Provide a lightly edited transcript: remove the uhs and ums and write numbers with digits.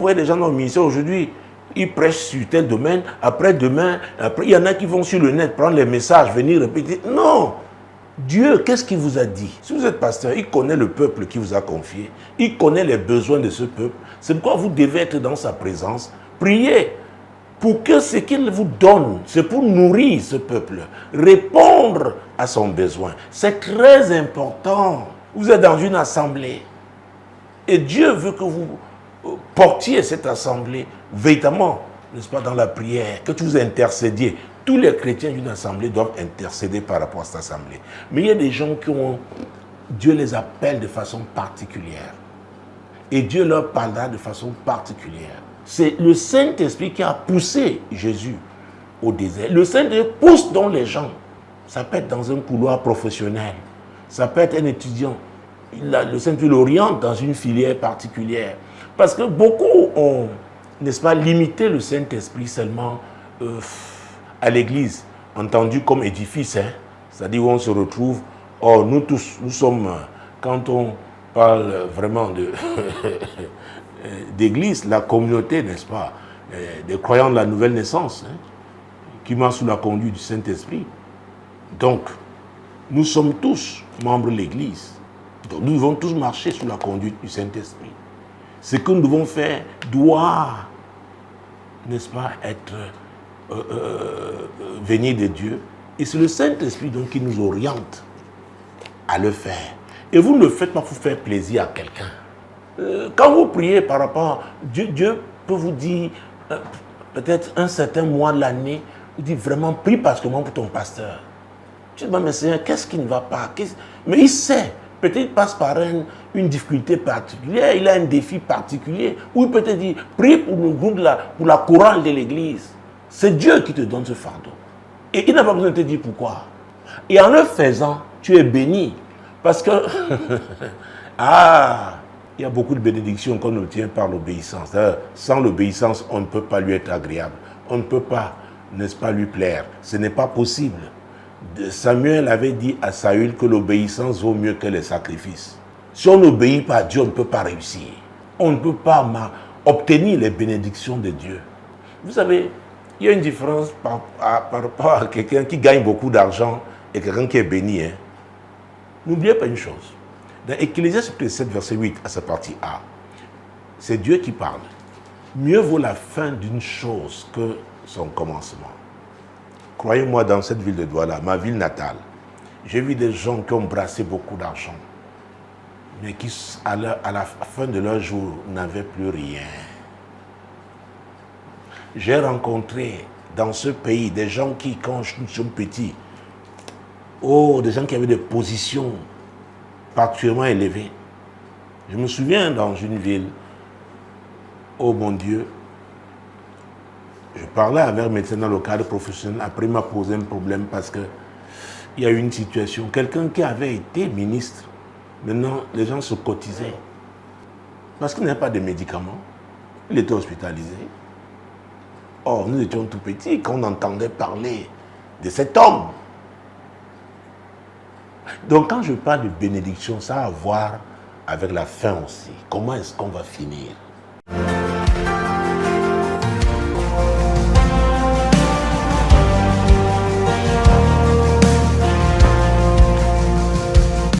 Vous voyez des gens dans le ministère aujourd'hui, ils prêchent sur tel domaine, après demain, après il y en a qui vont sur le net prendre les messages, venir répéter. Non! Dieu, qu'est-ce qu'il vous a dit? Si vous êtes pasteur, il connaît le peuple qui vous a confié, il connaît les besoins de ce peuple. C'est pourquoi vous devez être dans sa présence, prier pour que ce qu'il vous donne, c'est pour nourrir ce peuple, répondre à son besoin. C'est très important. Vous êtes dans une assemblée et Dieu veut que vous portiez cette assemblée véritablement, n'est-ce pas, dans la prière, que vous intercédiez. Tous les chrétiens d'une assemblée doivent intercéder par rapport à cette assemblée. Mais il y a des gens qui ont... Dieu les appelle de façon particulière. Et Dieu leur parlera de façon particulière. C'est le Saint-Esprit qui a poussé Jésus au désert. Le Saint-Esprit pousse donc les gens. Ça peut être dans un couloir professionnel. Ça peut être un étudiant. Le Saint-Esprit l'oriente dans une filière particulière. Parce que beaucoup ont, n'est-ce pas, limité le Saint-Esprit seulement à l'église, entendu comme édifice, hein? C'est-à-dire où on se retrouve. Or, nous tous, nous sommes, quand on parle vraiment d'église, la communauté, n'est-ce pas, des croyants de la nouvelle naissance, hein, qui marchent sous la conduite du Saint-Esprit. Donc, nous sommes tous membres de l'église. Donc, nous devons tous marcher sous la conduite du Saint-Esprit. Ce que nous devons faire doit, n'est-ce pas, être venir de Dieu. Et c'est le Saint-Esprit donc qui nous oriente à le faire. Et vous ne le faites pas pour faire plaisir à quelqu'un. Quand vous priez par rapport, Dieu peut vous dire, peut-être un certain mois de l'année, il dit vraiment, prie particulièrement pour ton pasteur. Tu dis, mais Seigneur, qu'est-ce qui ne va pas? Mais il sait, peut-être il passe par une difficulté particulière, il a un défi particulier, ou il peut te dire, prie pour le groupe, pour la chorale de l'église. C'est Dieu qui te donne ce fardeau. Et il n'a pas besoin de te dire pourquoi. Et en le faisant, tu es béni. Parce que, il y a beaucoup de bénédictions qu'on obtient par l'obéissance. Sans l'obéissance, on ne peut pas lui être agréable. On ne peut pas, n'est-ce pas, lui plaire. Ce n'est pas possible. Samuel avait dit à Saül que l'obéissance vaut mieux que les sacrifices. Si on n'obéit pas à Dieu, on ne peut pas réussir. On ne peut pas obtenir les bénédictions de Dieu. Vous savez, il y a une différence par rapport à quelqu'un qui gagne beaucoup d'argent et quelqu'un qui est béni. Hein. N'oubliez pas une chose. Dans Ecclésiaste 7, verset 8, à sa partie A, c'est Dieu qui parle. Mieux vaut la fin d'une chose que son commencement. Croyez-moi, dans cette ville de Douala, ma ville natale, j'ai vu des gens qui ont brassé beaucoup d'argent, mais qui, à la fin de leur jour, n'avaient plus rien. J'ai rencontré dans ce pays des gens qui, quand nous sommes petits, des gens qui avaient des positions particulièrement élevées. Je me souviens dans une ville, oh mon Dieu, je parlais avec un médecin dans le cadre professionnel, après il m'a posé un problème parce qu'il y a eu une situation, quelqu'un qui avait été ministre, maintenant les gens se cotisaient parce qu'il n'avait pas de médicaments, il était hospitalisé. Or, nous étions tout petits quand on entendait parler de cet homme. Donc, quand je parle de bénédiction, ça a à voir avec la fin aussi. Comment est-ce qu'on va finir?